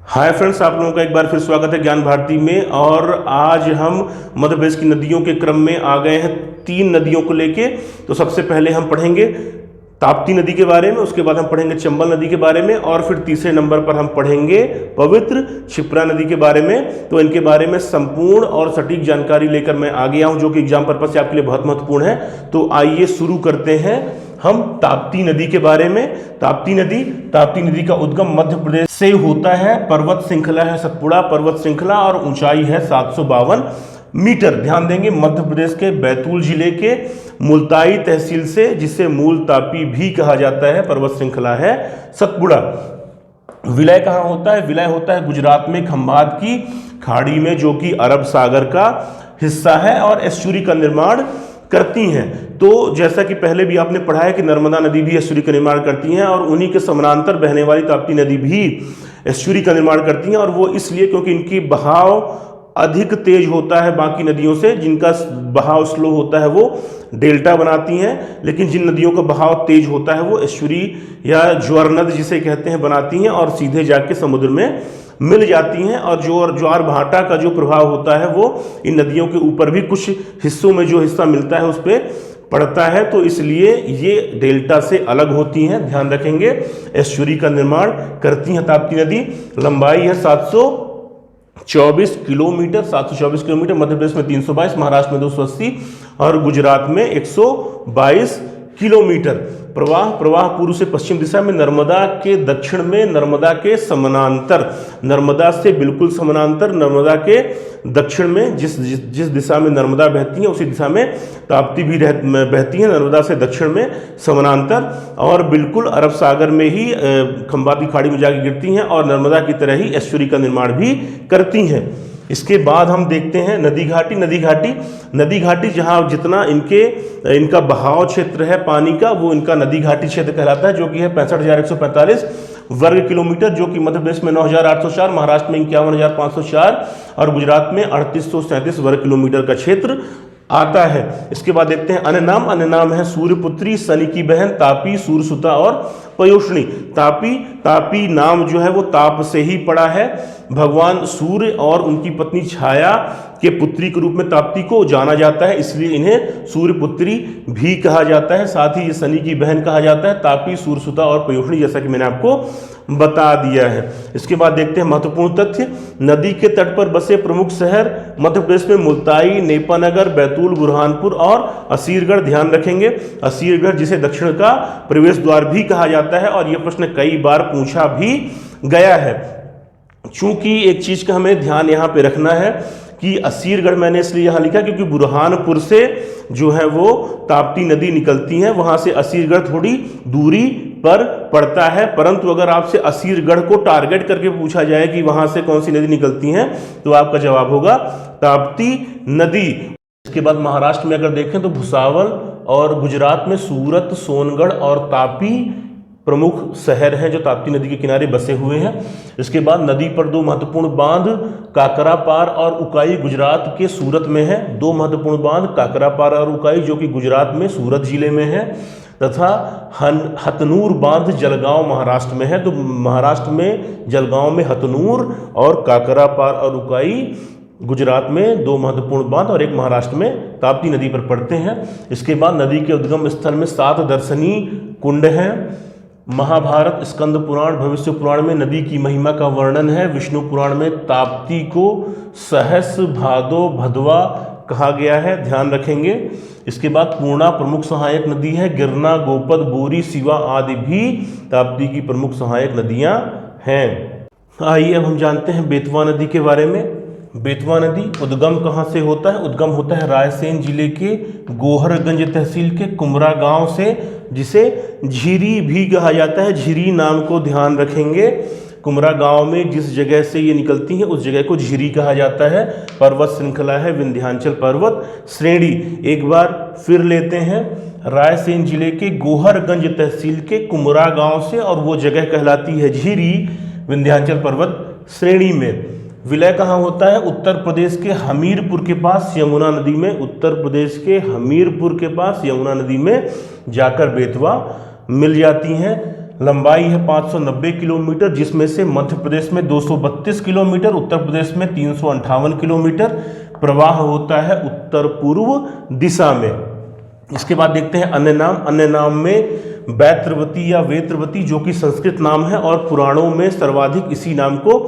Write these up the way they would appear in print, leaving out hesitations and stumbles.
Hi friends, आप लोगों का एक बार फिर स्वागत है ज्ञान भारती में। और आज हम मध्य प्रदेश की नदियों के क्रम में आ गए हैं 3 नदियों को लेके। तो सबसे पहले हम पढ़ेंगे ताप्ती नदी के बारे में, उसके बाद हम पढ़ेंगे चंबल नदी के बारे में, और फिर तीसरे नंबर पर हम पढ़ेंगे पवित्र क्षिप्रा नदी के बारे में। तो इनके बारे में संपूर्ण और सटीक जानकारी लेकर मैं आ गया हूं, जो कि एग्जाम पर्पस से आपके लिए बहुत महत्वपूर्ण है। तो आइए शुरू करते हैं हम ताप्ती नदी के बारे में। ताप्ती नदी का उद्गम मध्य प्रदेश से होता है। पर्वत श्रृंखला है सतपुड़ा पर्वत श्रृंखला, और ऊंचाई है 752 मीटर। ध्यान देंगे, मध्य प्रदेश के बैतूल जिले के मुल्ताई तहसील से, जिसे मूल तापी भी कहा जाता है, पर्वत श्रृंखला है सतपुड़ा। विलय कहाँ होता है? विलय होता है गुजरात में खंभात की खाड़ी में, जो कि अरब सागर का हिस्सा है और एस्चुरी का निर्माण करती हैं। तो जैसा कि पहले भी आपने पढ़ा है कि नर्मदा नदी भी एस्चुरी का निर्माण करती हैं, और उन्हीं के समानांतर बहने वाली ताप्ती नदी भी एस्चुरी का निर्माण करती हैं। और वो इसलिए क्योंकि इनकी बहाव अधिक तेज होता है बाकी नदियों से। जिनका बहाव स्लो होता है वो डेल्टा बनाती हैं, लेकिन जिन नदियों का बहाव तेज होता है वो एस्चुरी या ज्वारनद जिसे कहते हैं बनाती हैं, और सीधे जाके समुद्र में मिल जाती हैं। और ज्वार भाटा का जो प्रभाव होता है वो इन नदियों के ऊपर भी कुछ हिस्सों में जो हिस्सा मिलता है उस पर पड़ता है। तो इसलिए ये डेल्टा से अलग होती हैं, ध्यान रखेंगे। एस्चुरी का निर्माण करती हैं ताप्ती नदी। लंबाई है 724 किलोमीटर। 724 किलोमीटर। मध्य प्रदेश में 322, महाराष्ट्र में 280 और गुजरात में 122 किलोमीटर। प्रवाह पूर्व से पश्चिम दिशा में, नर्मदा के दक्षिण में, नर्मदा के समानांतर, नर्मदा से बिल्कुल समानांतर, नर्मदा के दक्षिण में जिस दिशा में नर्मदा बहती है उसी दिशा में ताप्ती भी बहती है, नर्मदा से दक्षिण में समानांतर, और बिल्कुल अरब सागर में ही खंभात की खाड़ी में जाकर गिरती हैं, और नर्मदा की तरह ही एस्चुरी का निर्माण भी करती हैं। इसके बाद हम देखते हैं नदी घाटी जहाँ जितना इनका बहाव क्षेत्र है पानी का, वो इनका नदी घाटी क्षेत्र कहलाता है, जो कि है 65,145 वर्ग किलोमीटर, जो कि मध्य प्रदेश में 9,804, महाराष्ट्र में 51,504 और गुजरात में 3,837 वर्ग किलोमीटर का क्षेत्र आता है। इसके बाद देखते हैं अन्य नाम है सूर्यपुत्री, शनि की बहन, तापी, सूर्यसुता और पयोष्णी। तापी नाम जो है वो ताप से ही पड़ा है। भगवान सूर्य और उनकी पत्नी छाया के पुत्री के रूप में ताप्ती को जाना जाता है, इसलिए इन्हें सूर्यपुत्री भी कहा जाता है। साथ ही ये शनि की बहन कहा जाता है। तापी, सूर्यसुता और पयोष्णी, जैसा कि मैंने आपको बता दिया है। इसके बाद देखते हैं महत्वपूर्ण तथ्य। नदी के तट पर बसे प्रमुख शहर मध्य प्रदेश में मुल्ताई, नेपानगर, बैतूल, बुरहानपुर और असीरगढ़। ध्यान रखेंगे, असीरगढ़ जिसे दक्षिण का प्रवेश द्वार भी कहा जाता है, और यह प्रश्न कई बार पूछा भी गया है। चूंकि एक चीज का हमें ध्यान यहाँ पे रखना है कि असीरगढ़ मैंने इसलिए यहाँ लिखा क्योंकि बुरहानपुर से जो है वो ताप्ती नदी निकलती है, वहां से असीरगढ़ थोड़ी दूरी पर पड़ता है। परंतु अगर आपसे असीरगढ़ को टारगेट करके पूछा जाए कि वहां से कौन सी नदी निकलती हैं, तो आपका जवाब होगा ताप्ती नदी। इसके बाद महाराष्ट्र में अगर देखें तो भुसावल, और गुजरात में सूरत, सोनगढ़ और तापी प्रमुख शहर हैं जो ताप्ती नदी के किनारे बसे हुए हैं। इसके बाद नदी पर 2 महत्वपूर्ण बांध, काकरापार और उकाई, गुजरात के सूरत में है। 2 महत्वपूर्ण बांध, काकरापार और उकाई, जो कि गुजरात में सूरत जिले में है, तथा हथनूर बांध जलगांव महाराष्ट्र में है। तो महाराष्ट्र में जलगांव में हथनूर और काकरापार और उकाई, गुजरात में 2 महत्वपूर्ण बांध, और एक महाराष्ट्र में ताप्ती नदी पर पड़ते हैं। इसके बाद नदी के उद्गम स्थल में 7 दर्शनीय कुंड हैं। महाभारत, स्कंद पुराण, भविष्य पुराण में नदी की महिमा का वर्णन है। विष्णु पुराण में ताप्ती को सहस भादो भदवा कहा गया है, ध्यान रखेंगे। इसके बाद पूर्णा प्रमुख सहायक नदी है। गिरना, गोपद, बोरी, शिवा आदि भी ताप्ती की प्रमुख सहायक नदियां हैं। आइए अब हम जानते हैं बेतवा नदी के बारे में। बेतवा नदी उद्गम कहाँ से होता है? उद्गम होता है रायसेन जिले के गोहरगंज तहसील के कुमरा गांव से, जिसे झीरी भी कहा जाता है। झीरी नाम को ध्यान रखेंगे। कुमरा गांव में जिस जगह से ये निकलती हैं उस जगह को झीरी कहा जाता है। पर्वत श्रृंखला है विंध्याचल पर्वत श्रेणी। एक बार फिर लेते हैं, रायसेन जिले के गोहरगंज तहसील के कुमरा गांव से, और वो जगह कहलाती है झीरी, विंध्याचल पर्वत श्रेणी में। विलय कहाँ होता है? उत्तर प्रदेश के हमीरपुर के पास यमुना नदी में। उत्तर प्रदेश के हमीरपुर के पास यमुना नदी में जाकर बेतवा मिल जाती हैं। लंबाई है 590 किलोमीटर, जिसमें से मध्य प्रदेश में 232 किलोमीटर, उत्तर प्रदेश में 358 किलोमीटर। प्रवाह होता है उत्तर पूर्व दिशा में। इसके बाद देखते हैं अन्य नाम। अन्य नाम में बैत्रवती या वेत्रवती, जो कि संस्कृत नाम है और पुराणों में सर्वाधिक इसी नाम को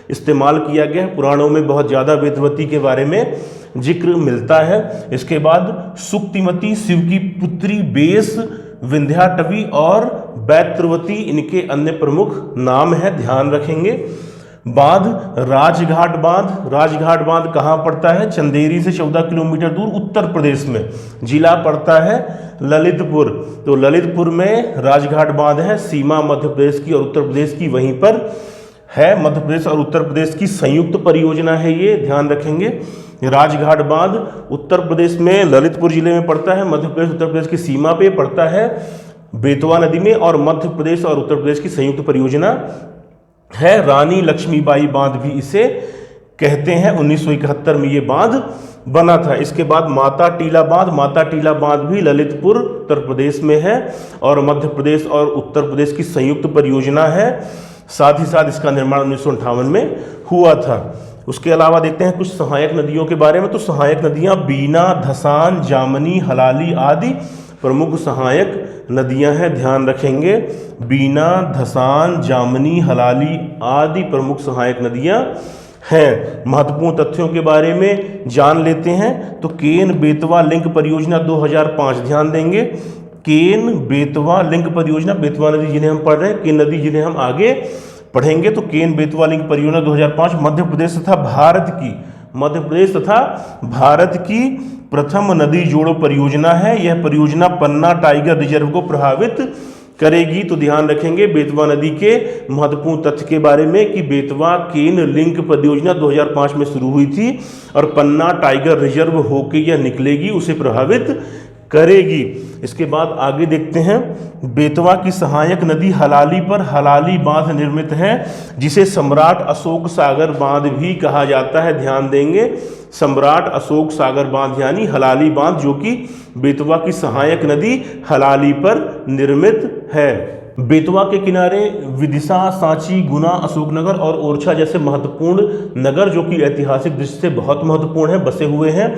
इस्तेमाल किया गया है। पुराणों में बहुत ज़्यादा वेत्रवती के बारे में जिक्र मिलता है। इसके बाद सुक्तिमती, शिव की पुत्री, बेस, विंध्याटवी और बैत्रवती इनके अन्य प्रमुख नाम हैं, ध्यान रखेंगे। बांध, राजघाट बांध। राजघाट बांध कहाँ पड़ता है? चंदेरी से 14 किलोमीटर दूर उत्तर प्रदेश में। जिला पड़ता है ललितपुर। तो ललितपुर में राजघाट बांध है। सीमा मध्य प्रदेश की और उत्तर प्रदेश की वहीं पर है। मध्य प्रदेश और उत्तर प्रदेश की संयुक्त परियोजना है ये, ध्यान रखेंगे। राजघाट बांध उत्तर प्रदेश में ललितपुर जिले में पड़ता है। मध्य प्रदेश उत्तर प्रदेश की सीमा पे पड़ता है बेतवा नदी में, और मध्य प्रदेश और उत्तर प्रदेश की संयुक्त परियोजना है। रानी लक्ष्मीबाई बांध भी इसे कहते हैं। 1971 में ये बांध बना था। इसके बाद माता टीला बांध। माता टीला बांध भी ललितपुर उत्तर प्रदेश में है और मध्य प्रदेश और उत्तर प्रदेश की संयुक्त परियोजना है। साथ ही साथ इसका निर्माण 1958 में हुआ था। उसके अलावा देखते हैं कुछ सहायक नदियों के बारे में। तो सहायक नदियां बीना, धसान, जामनी, हलाली आदि प्रमुख सहायक नदियां हैं, ध्यान रखेंगे। बीना, धसान, जामनी, हलाली आदि प्रमुख सहायक नदियां हैं। महत्वपूर्ण तथ्यों के बारे में जान लेते हैं। तो केन बेतवा लिंक परियोजना 2005, ध्यान देंगे। केन बेतवा लिंक परियोजना, बेतवा नदी जिन्हें हम पढ़ रहे हैं, केन नदी जिन्हें हम आगे पढ़ेंगे। तो केन बेतवा लिंक परियोजना 2005 मध्य प्रदेश तथा भारत की प्रथम नदी जोड़ो परियोजना है। यह परियोजना पन्ना टाइगर रिजर्व को प्रभावित करेगी। तो ध्यान रखेंगे बेतवा नदी के महत्वपूर्ण तथ्य के बारे में कि बेतवा केन लिंक परियोजना 2005 में शुरू हुई थी और पन्ना टाइगर रिजर्व होकर यह निकलेगी, उसे प्रभावित करेगी। इसके बाद आगे देखते हैं। बेतवा की सहायक नदी हलाली पर हलाली बांध निर्मित है, जिसे सम्राट अशोक सागर बांध भी कहा जाता है, ध्यान देंगे। सम्राट अशोक सागर बांध यानी हलाली बांध, जो कि बेतवा की सहायक नदी हलाली पर निर्मित है। बेतवा के किनारे विदिशा, सांची, गुना, अशोकनगर और ओरछा जैसे महत्वपूर्ण नगर, जो कि ऐतिहासिक दृष्टि से बहुत महत्वपूर्ण है, बसे हुए हैं।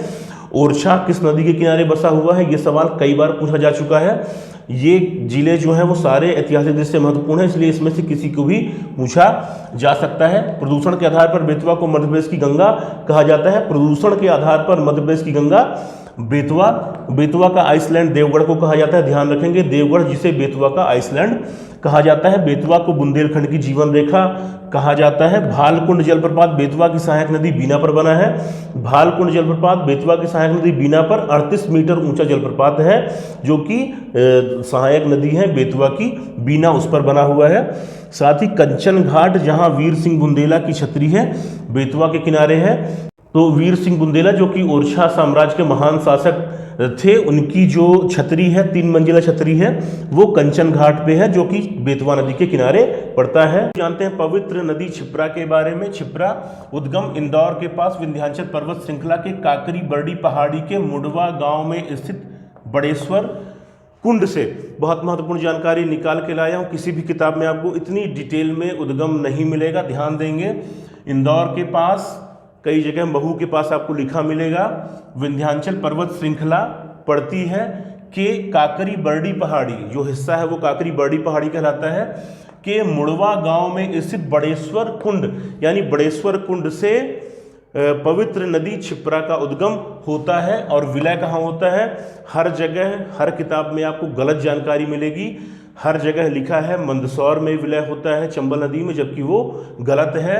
ओरछा किस नदी के किनारे बसा हुआ है, ये सवाल कई बार पूछा जा चुका है। ये जिले जो हैं वो सारे ऐतिहासिक दृष्टि से महत्वपूर्ण है, इसलिए इसमें से किसी को भी पूछा जा सकता है। प्रदूषण के आधार पर बेतवा को मध्य प्रदेश की गंगा कहा जाता है। प्रदूषण के आधार पर मध्य प्रदेश की गंगा बेतवा का आइसलैंड देवगढ़ को कहा जाता है, ध्यान रखेंगे। देवगढ़ जिसे बेतवा का आइसलैंड कहा जाता है। बेतवा को बुंदेलखंड की जीवन रेखा कहा जाता है। भालकुंड जलप्रपात बेतवा की सहायक नदी बीना पर बना है। भालकुंड जलप्रपात बेतवा की सहायक नदी बीना पर 38 मीटर ऊंचा जलप्रपात है, जो कि सहायक नदी है बेतवा की, बीना उस पर बना हुआ है। साथ ही कंचन घाट, जहां वीर सिंह बुंदेला की छतरी है, बेतवा के किनारे है। तो वीर सिंह बुंदेला जो कि ओरछा साम्राज्य के महान शासक थे, उनकी जो छतरी है, 3 मंजिला छतरी है, वो कंचन घाट पे है, जो कि बेतवा नदी के किनारे पड़ता है। जानते हैं पवित्र नदी छिप्रा के बारे में। छिप्रा उद्गम इंदौर के पास विंध्याचल पर्वत श्रृंखला के काकरी बर्डी पहाड़ी के मुडवा गांव में स्थित बड़ेश्वर कुंड से। बहुत महत्वपूर्ण जानकारी निकाल के लाया हूँ। किसी भी किताब में आपको इतनी डिटेल में उद्गम नहीं मिलेगा, ध्यान देंगे। इंदौर के पास, कई जगह महू के पास आपको लिखा मिलेगा। विंध्याचल पर्वत श्रृंखला पड़ती है के काकरी बर्डी पहाड़ी, जो हिस्सा है वो काकरी बर्डी पहाड़ी कहलाता है, के मुड़वा गांव में स्थित बड़ेश्वर कुंड, यानी बड़ेश्वर कुंड से पवित्र नदी छिप्रा का उद्गम होता है। और विलय कहाँ होता है? हर जगह, हर किताब में आपको गलत जानकारी मिलेगी। हर जगह लिखा है मंदसौर में विलय होता है चंबल नदी में, जबकि वो गलत है।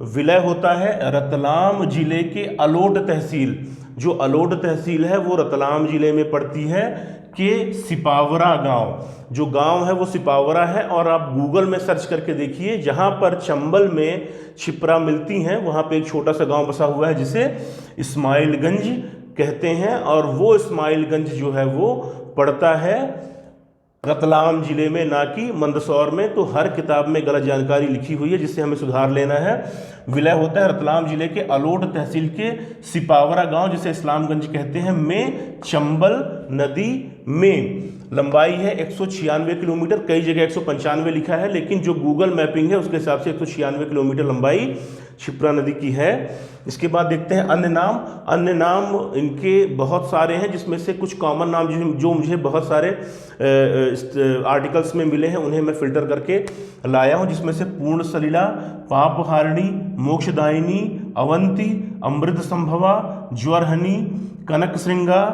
विलय होता है रतलाम जिले के अलोट तहसील, जो अलोट तहसील है वो रतलाम जिले में पड़ती है, के सिपावरा गांव, जो गांव है वो सिपावरा है। और आप गूगल में सर्च करके देखिए, जहां पर चंबल में छिप्रा मिलती हैं वहां पे एक छोटा सा गांव बसा हुआ है जिसे इस्माइलगंज कहते हैं, और वो इस्माइलगंज जो है वो पड़ता है रतलाम जिले में, ना कि मंदसौर में। तो हर किताब में गलत जानकारी लिखी हुई है, जिससे हमें सुधार लेना है। विलय होता है रतलाम जिले के अलोट तहसील के सिपावरा गांव, जिसे इस्लामगंज कहते हैं, में चंबल नदी में। लंबाई है 196 किलोमीटर, कई जगह 195 लिखा है, लेकिन जो गूगल मैपिंग है उसके हिसाब से 196 किलोमीटर लंबाई क्षिप्रा नदी की है। इसके बाद देखते हैं अन्य नाम। अन्य नाम इनके बहुत सारे हैं, जिसमें से कुछ कॉमन नाम जो मुझे बहुत सारे आर्टिकल्स में मिले हैं उन्हें मैं फिल्टर करके लाया हूं, जिसमें से पूर्ण सलिला, पापहारिणी, मोक्षदायिनी, अवंती, अमृत संभवा, ज्वरहनी, कनक श्रृंगा,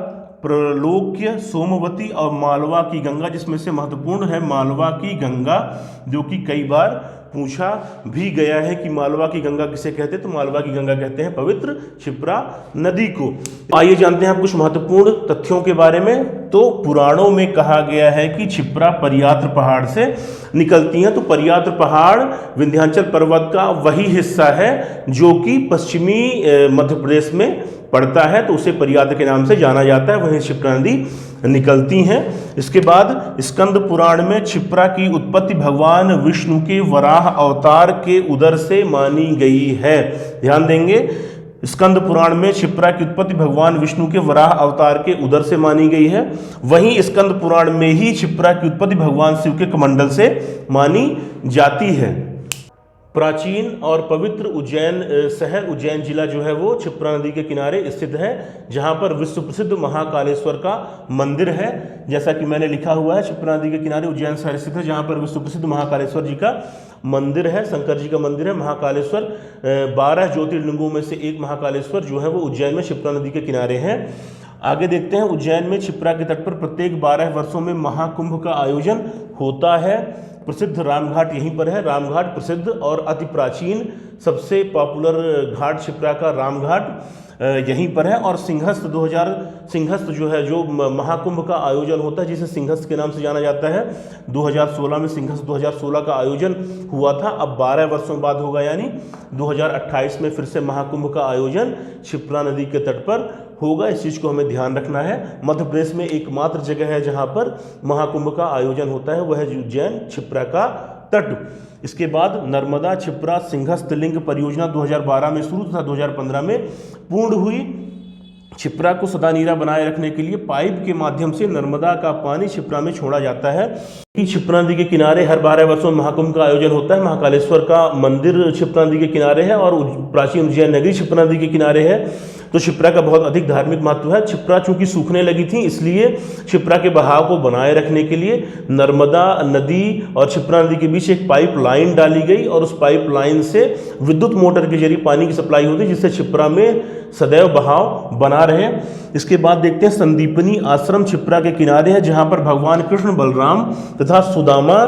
प्रलोक्य, सोमवती और मालवा की गंगा, जिसमें से महत्वपूर्ण है मालवा की गंगा, जो कि कई बार पूछा भी गया है कि मालवा की गंगा किसे कहते हैं। तो मालवा की गंगा कहते हैं पवित्र क्षिप्रा नदी को। आइए जानते हैं आप कुछ महत्वपूर्ण तथ्यों के बारे में। तो पुराणों में कहा गया है कि क्षिप्रा परियात्र पहाड़ से निकलती हैं। तो परियात्र पहाड़ विंध्याचल पर्वत का वही हिस्सा है जो कि पश्चिमी मध्य प्रदेश में पड़ता है, तो उसे परियात्र के नाम से जाना जाता है, वहीं क्षिप्रा नदी निकलती हैं। इसके बाद स्कंद पुराण में क्षिप्रा की उत्पत्ति भगवान विष्णु के वराह अवतार के उदर से मानी गई है। ध्यान देंगे, स्कंद पुराण में क्षिप्रा की उत्पत्ति भगवान विष्णु के वराह अवतार के उदर से मानी गई है। वहीं स्कंद पुराण में ही क्षिप्रा की उत्पत्ति भगवान शिव के कमंडल से मानी जाती है। प्राचीन और पवित्र उज्जैन शहर, उज्जैन जिला जो है वो क्षिप्रा नदी के किनारे स्थित है, जहाँ पर विश्व प्रसिद्ध महाकालेश्वर का मंदिर है। जैसा कि मैंने लिखा हुआ है, क्षिप्रा नदी के किनारे उज्जैन शहर स्थित है, जहाँ पर विश्व प्रसिद्ध महाकालेश्वर जी का मंदिर है, शंकर जी का मंदिर है। महाकालेश्वर 12 ज्योतिर्लिंगों में से एक महाकालेश्वर जो है वो उज्जैन में क्षिप्रा नदी के किनारे है। आगे देखते हैं, उज्जैन में क्षिप्रा के तट पर प्रत्येक 12 वर्षों में महाकुंभ का आयोजन होता है। प्रसिद्ध रामघाट यहीं पर है। रामघाट प्रसिद्ध और अति प्राचीन सबसे पॉपुलर घाट क्षिप्रा का रामघाट यहीं पर है। और सिंहस्थ सिंहस्थ जो है, जो महाकुंभ का आयोजन होता है, जिसे सिंहस्थ के नाम से जाना जाता है, 2016 में सिंहस्थ 2016 का आयोजन हुआ था। अब 12 वर्षों बाद होगा, यानी 2028 में फिर से महाकुंभ का आयोजन क्षिप्रा नदी के तट पर होगा। इस चीज़ को हमें ध्यान रखना है। मध्य प्रदेश में एकमात्र जगह है जहाँ पर महाकुंभ का आयोजन होता है, वह है उज्जैन क्षिप्रा का तट। इसके बाद नर्मदा क्षिप्रा सिंहस्थ लिंग परियोजना 2012 में शुरू तथा 2015 में पूर्ण हुई। क्षिप्रा को सदा नीरा बनाए रखने के लिए पाइप के माध्यम से नर्मदा का पानी क्षिप्रा में छोड़ा जाता है। क्षिप्रा नदी के किनारे हर 12 वर्षों में महाकुंभ का आयोजन होता है। महाकालेश्वर का मंदिर क्षिप्रा नदी के किनारे है और प्राचीन उज्जैन नगरी क्षिप्रा नदी के किनारे है। तो क्षिप्रा का बहुत अधिक धार्मिक महत्व है। क्षिप्रा चूंकि सूखने लगी थी, इसलिए क्षिप्रा के बहाव को बनाए रखने के लिए नर्मदा नदी और क्षिप्रा नदी के बीच एक पाइप लाइन डाली गई और उस पाइप लाइन से विद्युत मोटर के जरिए पानी की सप्लाई होती है, जिससे क्षिप्रा में सदैव बहाव बना रहे। इसके बाद देखते हैं, संदीपनी आश्रम क्षिप्रा के किनारे है, जहाँ पर भगवान कृष्ण, बलराम तथा सुदामा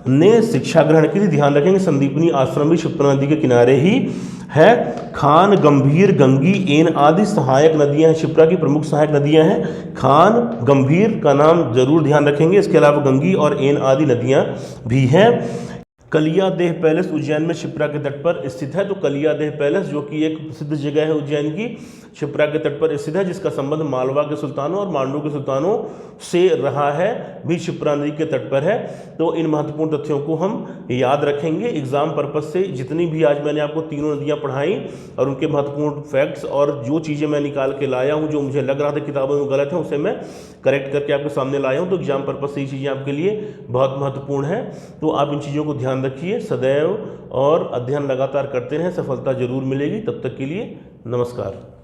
ने शिक्षा ग्रहण की थी। ध्यान रखेंगे, संदीपनी आश्रम भी क्षिप्रा नदी के किनारे ही है। खान, गंभीर, गंगी, एन आदि सहायक नदियां हैं, क्षिप्रा की प्रमुख सहायक नदियां हैं। खान, गंभीर का नाम जरूर ध्यान रखेंगे। इसके अलावा गंगी और एन आदि नदियां भी हैं। कलियादेह पैलेस उज्जैन में क्षिप्रा के तट पर स्थित है। तो कलियादेह पैलेस जो कि एक प्रसिद्ध जगह है उज्जैन की, क्षिप्रा के तट पर स्थित है, जिसका संबंध मालवा के सुल्तानों और मांडू के सुल्तानों से रहा है, भी क्षिप्रा नदी के तट पर है। तो इन महत्वपूर्ण तथ्यों को हम याद रखेंगे एग्जाम पर्पज से। जितनी भी आज मैंने आपको तीनों नदियां पढ़ाई और उनके महत्वपूर्ण फैक्ट्स और जो चीज़ें मैं निकाल के लाया हूं, जो मुझे लग रहा था किताबों में गलत है, उसे मैं करेक्ट करके आपके सामने लाया हूं। तो एग्जाम पर्पज से ये चीज़ें आपके लिए बहुत महत्वपूर्ण है। तो आप इन चीज़ों को ध्यान रखिए सदैव और अध्ययन लगातार करते रहें, सफलता जरूर मिलेगी। तब तक के लिए नमस्कार।